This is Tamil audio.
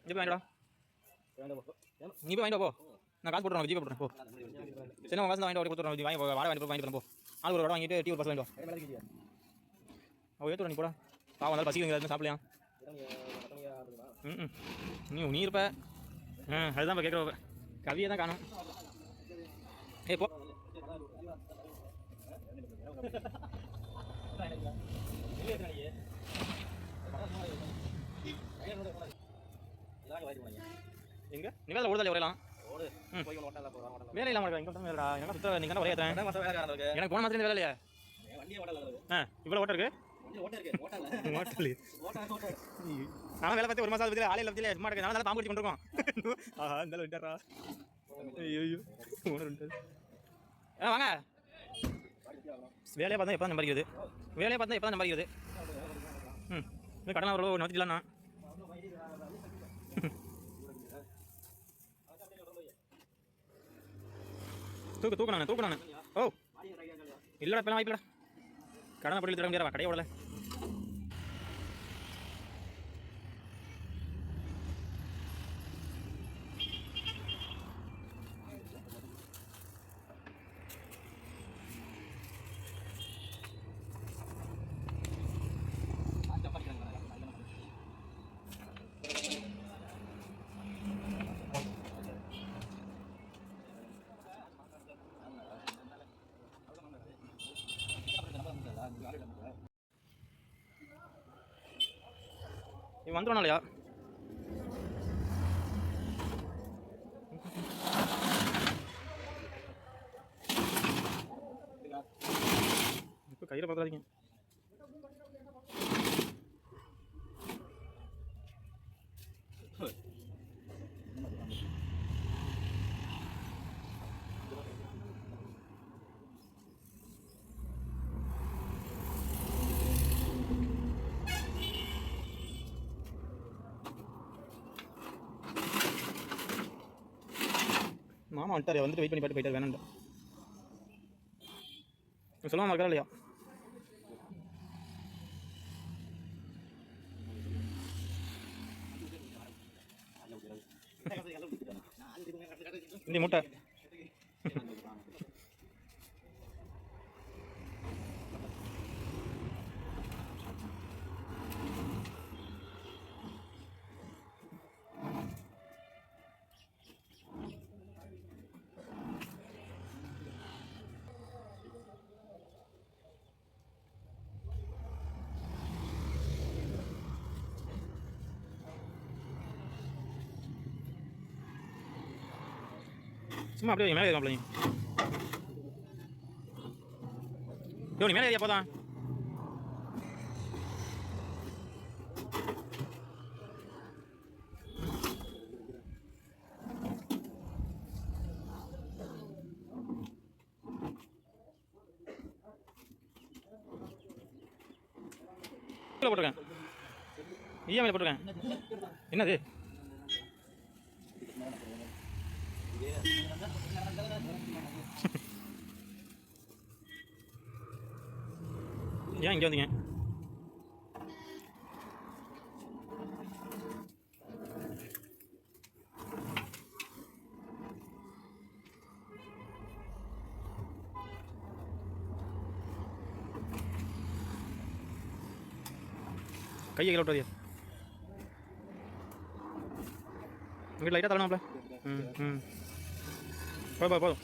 போய் வாங்கிடா. நீ போய் வாங்கிட்டு போ. நான் காசு போட்டுறேன், ஜிபே போட்டுறேன் போ. சரி உங்கள் காசு வாங்கிட்டு கொடுத்துட்றேன். வாங்கி வாடகை வாங்கிட்டு வாங்கிட்டு போ. ஆள் ஒரு வடை வாங்கிட்டு டீ ஒரு பஸ் வாங்கிட்டு அவள் ஏற்றுற நீ போடா. பாவம் வந்தாலும் பசிக்குங்க சாப்பிடலாம். நீ இருப்ப. அதுதான் இப்போ கேட்குற கவியை தான் காணும். போ. எங்க நீ வேலை ஓடுதல் வரலாம். வேலை இல்லாம இருக்கா? இங்கே வேலைடா. எனக்கு சுத்த நீங்கள் ஒரே எனக்கு போன மாதிரி வேலை இல்லையா? இவ்வளோ ஓட்ட இருக்கு. நான் வேலை பார்த்து ஒரு மாதம் ஆளே இல்லை சும்மா இருக்கு. நான் பாம்பு கொண்டு இருக்கோம். இந்த விட்டாரா? ஐயோ வாங்க. வேலையை பார்த்தா எப்போ நம்பரிக்கிறது? வேலையை பார்த்தா எப்போ நம்பரிக்கிறது? கடனா ஒரு நவத்திக்கலாம்ண்ணா. தூக்கு நான். ஓ இல்லைடா இப்போலாம் வாய்ப்பில்லடா. கடனை பொருள் தர முடியாதா? கடையை விடல. இவன் வந்துடுவானாலையா? இப்போ கையில் பார்த்துறாதீங்க. மாமா வந்துட்டார். வந்துட்டு வெயிட் பண்ணி பாட்டு போயிட்டார். வேணாண்டா சொல்லாமல் இருக்கா இல்லையா? இந்த முட்டை சும்மா அப்படியே மேலே ஏறியா பிள்ளைங்க? நீ மேலே ஏறியா போதான்? போட்டிருக்கேன். ஈஎம்ஐ போட்டிருக்கேன். என்னது? ஏன் இங்கே வந்தீங்க? கையை கீழே விட்டாதியா? இங்கே லைட்டாக தரணும்ல. போதும்.